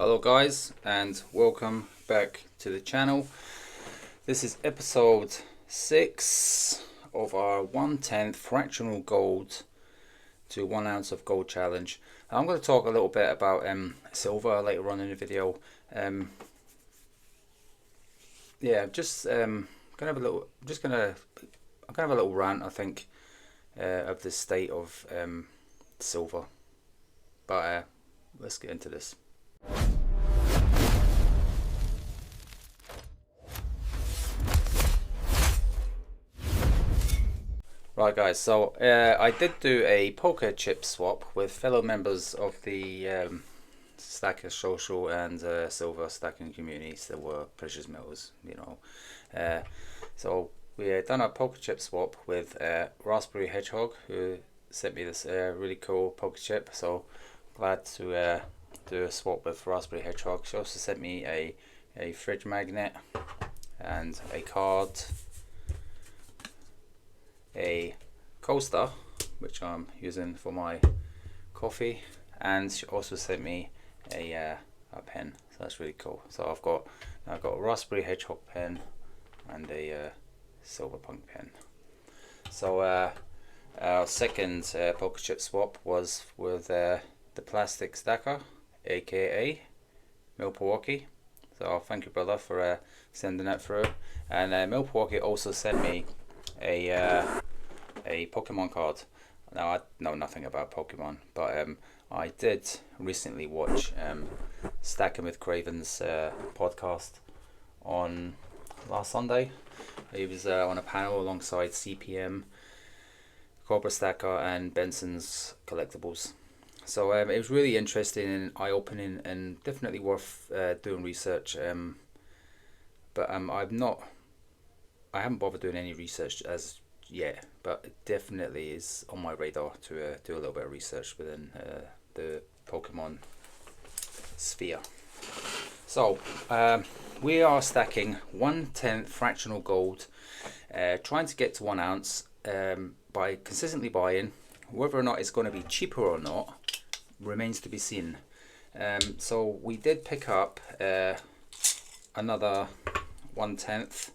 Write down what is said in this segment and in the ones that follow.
Hello guys, and welcome back to the channel. This is episode 6 of our 1/10 fractional gold to 1 ounce of gold challenge. I'm going to talk a little bit about silver later on in the video. Gonna have a little I'm gonna have a little rant, I think, of the state of silver. But let's get into this. Right guys, so I did do a poker chip swap with fellow members of the Stacker Social and Silver Stacking communities that were precious metals, So we had done a poker chip swap with Raspberry Hedgehog, who sent me this really cool poker chip. So glad to do a swap with Raspberry Hedgehog. She also sent me a fridge magnet and a card, a coaster which I'm using for my coffee, and she also sent me a pen, so that's really cool. So I've got a Raspberry Hedgehog pen and a Silverpunk pen. So our second poker chip swap was with the Plastic Stacker, aka Milwaukee. So thank you, brother, for sending that through. And Milwaukee also sent me a Pokemon card. Now I know nothing about Pokemon, but I did recently watch Stacking with Craven's podcast on last Sunday. He was on a panel alongside CPM, Cobra Stacker, and Benson's Collectibles. So it was really interesting and eye-opening, and definitely worth doing research. But I haven't bothered doing any research as yet, but it definitely is on my radar to do a little bit of research within the Pokemon sphere. So we are stacking 1/10 fractional gold, trying to get to 1 ounce by consistently buying. Whether or not it's going to be cheaper or not remains to be seen. So we did pick up another 1/10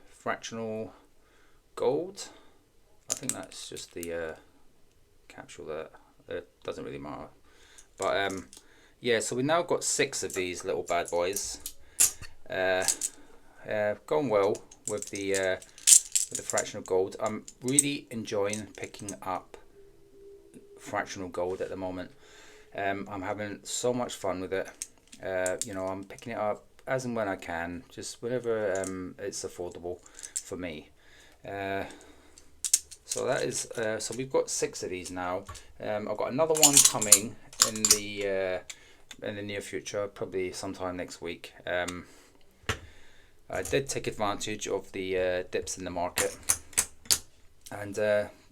fractional gold. I think that's just the capsule there. It doesn't really matter. But yeah, so we now got 6 of these little bad boys. Going well with the fractional gold. I'm really enjoying picking up fractional gold at the moment. I'm having so much fun with it. I'm picking it up as and when I can, just whenever it's affordable for me. So that is so we've got 6 of these now. I've got another one coming in the near future, probably sometime next week. I did take advantage of the dips in the market, and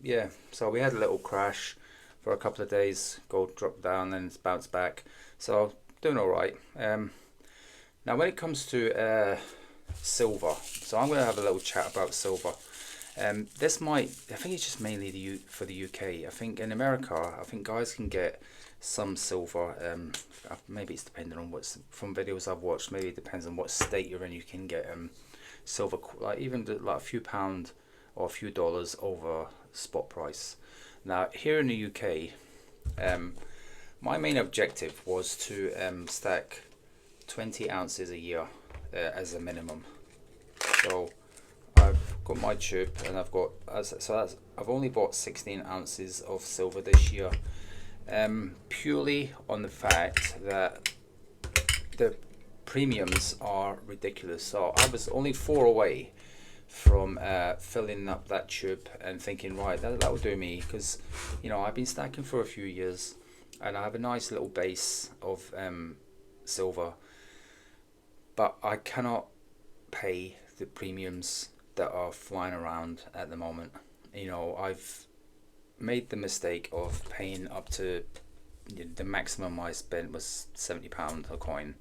yeah, so we had a little crash for a couple of days. Gold dropped down and it's bounced back, so doing all right. Now when it comes to silver, so I'm going to have a little chat about silver. I think it's just mainly for the UK. I think in America, I think guys can get some silver. Maybe it's depending on from videos I've watched. Maybe it depends on what state you're in. You can get silver, like even like a few pound or a few dollars over spot price. Now here in the UK, my main objective was to stack 20 ounces a year as a minimum. So I've got my tube, and I've only bought 16 ounces of silver this year, purely on the fact that the premiums are ridiculous. So I was only 4 away from filling up that tube and thinking, right, that will do me, because I've been stacking for a few years and I have a nice little base of silver, but I cannot pay the premiums that are flying around at the moment. I've made the mistake of paying up to the maximum I spent was £70 a coin.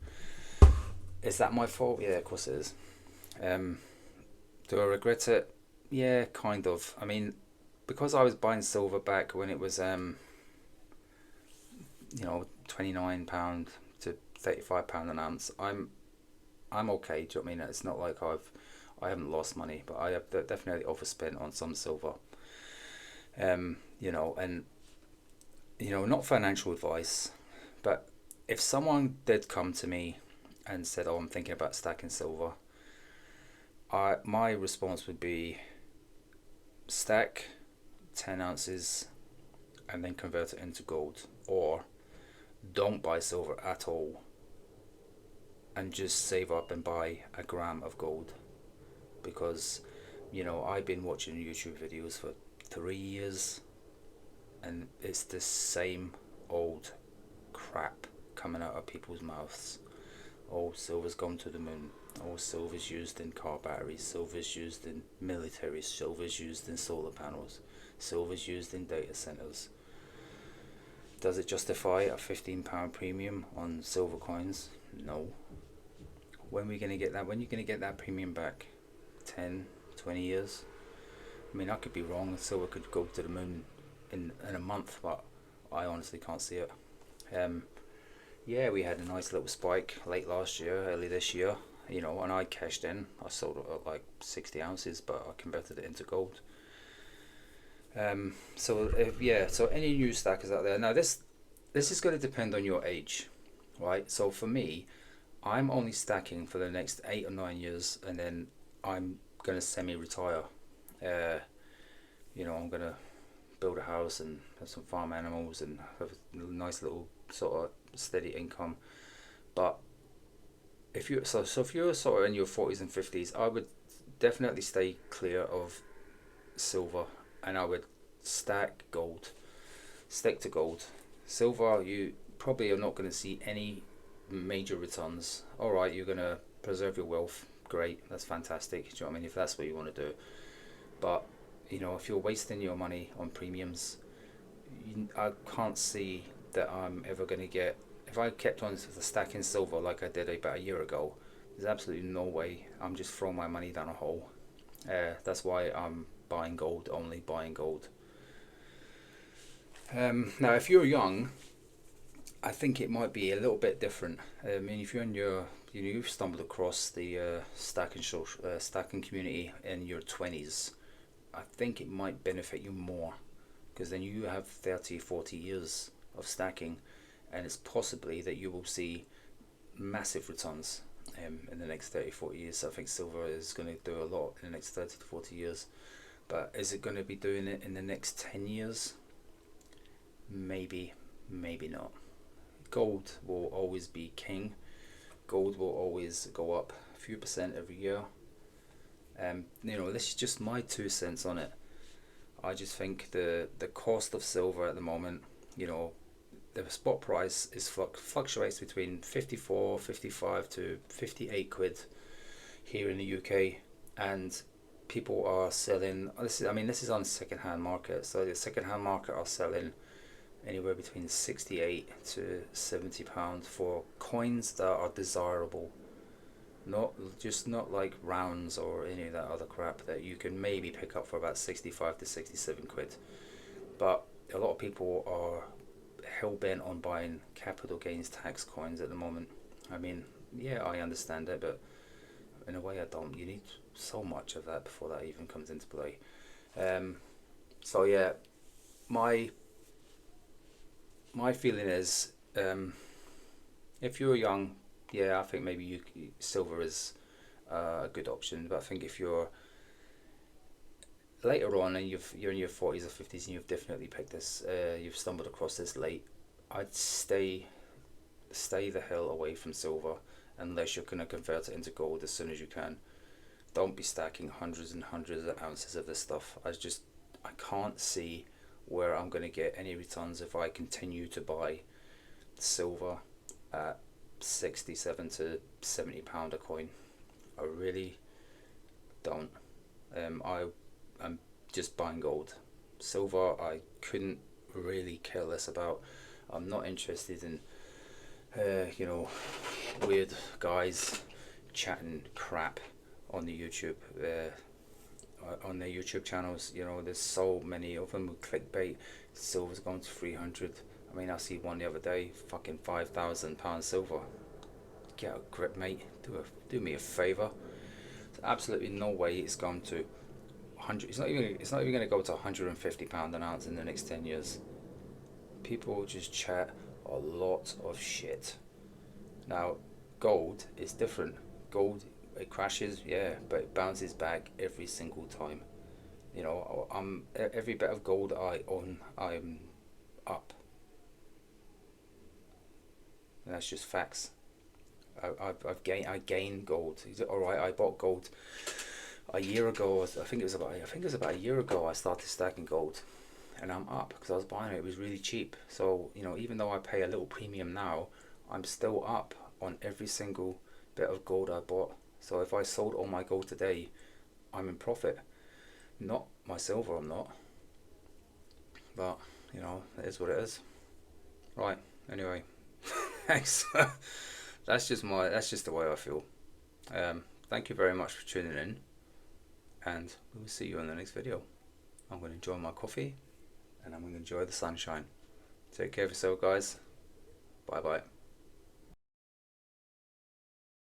Is that my fault? Yeah, of course it is. Do I regret it? Yeah, kind of. I mean, because I was buying silver back when it was £29 to £35 an ounce, I'm okay. Do you know what I mean? It's not like I haven't lost money, but I have definitely overspent on some silver. You know, and not financial advice, but if someone did come to me and said, "Oh, I'm thinking about stacking silver," my response would be stack 10 ounces and then convert it into gold, or don't buy silver at all and just save up and buy a gram of gold. Because I've been watching YouTube videos for 3 years and it's the same old crap coming out of people's mouths. Oh, silver's gone to the moon. Oh, silver's used in car batteries. Silver's used in military. Silver's used in solar panels. Silver's used in data centers. Does it justify a £15 premium on silver coins? No. When are we gonna get that? When are you gonna get that premium back? 10, 20 years? I mean, I could be wrong. Silver could go to the moon in a month, but I honestly can't see it. Yeah, we had a nice little spike late last year, early this year, and I cashed in. I sold it at like 60 ounces, but I converted it into gold. So any new stackers out there, now this is going to depend on your age, right? So for me, I'm only stacking for the next 8 or 9 years, and then I'm going to semi-retire. I'm going to build a house and have some farm animals and have a nice little sort of steady income. But if you're if you're sort of in your 40s and 50s, I would definitely stay clear of silver, and I would stick to gold. Silver, you probably are not going to see any major returns. All right, you're going to preserve your wealth. Great, that's fantastic. Do you know what I mean? If that's what you want to do, but if you're wasting your money on premiums, I can't see that I'm ever going to get. If I kept on stacking silver like I did about a year ago, there's absolutely no way. I'm just throwing my money down a hole. That's why I'm buying gold, only buying gold. Now, if you're young, I think it might be a little bit different. I mean, if you're in you've stumbled across the stacking community in your 20s, I think it might benefit you more, because then you have 30, 40 years of stacking, and it's possibly that you will see massive returns in the next 30, 40 years. So I think silver is going to do a lot in the next 30 to 40 years. But is it going to be doing it in the next 10 years? Maybe, maybe not. Gold will always be king. Gold will always go up a few percent every year. This is just my 2 cents on it. I just think the cost of silver at the moment, the spot price is fluctuates between 54, 55 to 58 quid here in the UK, and people are selling. This is on the second-hand market. So the second-hand market are selling anywhere between 68 to 70 pounds for coins that are desirable. Not like rounds or any of that other crap that you can maybe pick up for about 65 to 67 quid. But a lot of people are hell-bent on buying capital gains tax coins at the moment. I mean, yeah, I understand it, but in a way I don't. You need so much of that before that even comes into play. So yeah, my feeling is, if you're young, yeah, I think maybe silver is a good option. But I think if you're later on and you're in your 40s or 50s and you've definitely picked this, you've stumbled across this late, I'd stay the hell away from silver unless you're going to convert it into gold as soon as you can. Don't be stacking hundreds and hundreds of ounces of this stuff. I can't see where I'm going to get any returns if I continue to buy silver at 67 to 70 pound a coin. I really don't. I'm just buying gold. Silver I couldn't really care less about. I'm not interested in weird guys chatting crap on the YouTube on their YouTube channels. There's so many of them with clickbait. Silver's gone to 300. I mean, I see one the other day, fucking £5,000 silver. get a grip, mate. Do me a favour. There's absolutely no way it's gone to 100. It's not even going to go to £150 an ounce in the next 10 years. People just chat a lot of shit. Now, gold is different. Gold, it crashes, yeah, but it bounces back every single time. You know, every bit of gold I own, I'm up. And that's just facts. I gain gold. All right, I bought gold a year ago. I think it was about a year ago. I started stacking gold, and I'm up because I was buying it. It was really cheap. So you know, even though I pay a little premium now, I'm still up on every single bit of gold I bought. So if I sold all my gold today, I'm in profit. Not my silver, I'm not. But you know, it is what it is. Right. Anyway, thanks. That's just the way I feel. Thank you very much for tuning in, and we will see you in the next video. I'm going to enjoy my coffee, and I'm going to enjoy the sunshine. Take care of yourself, guys. Bye bye.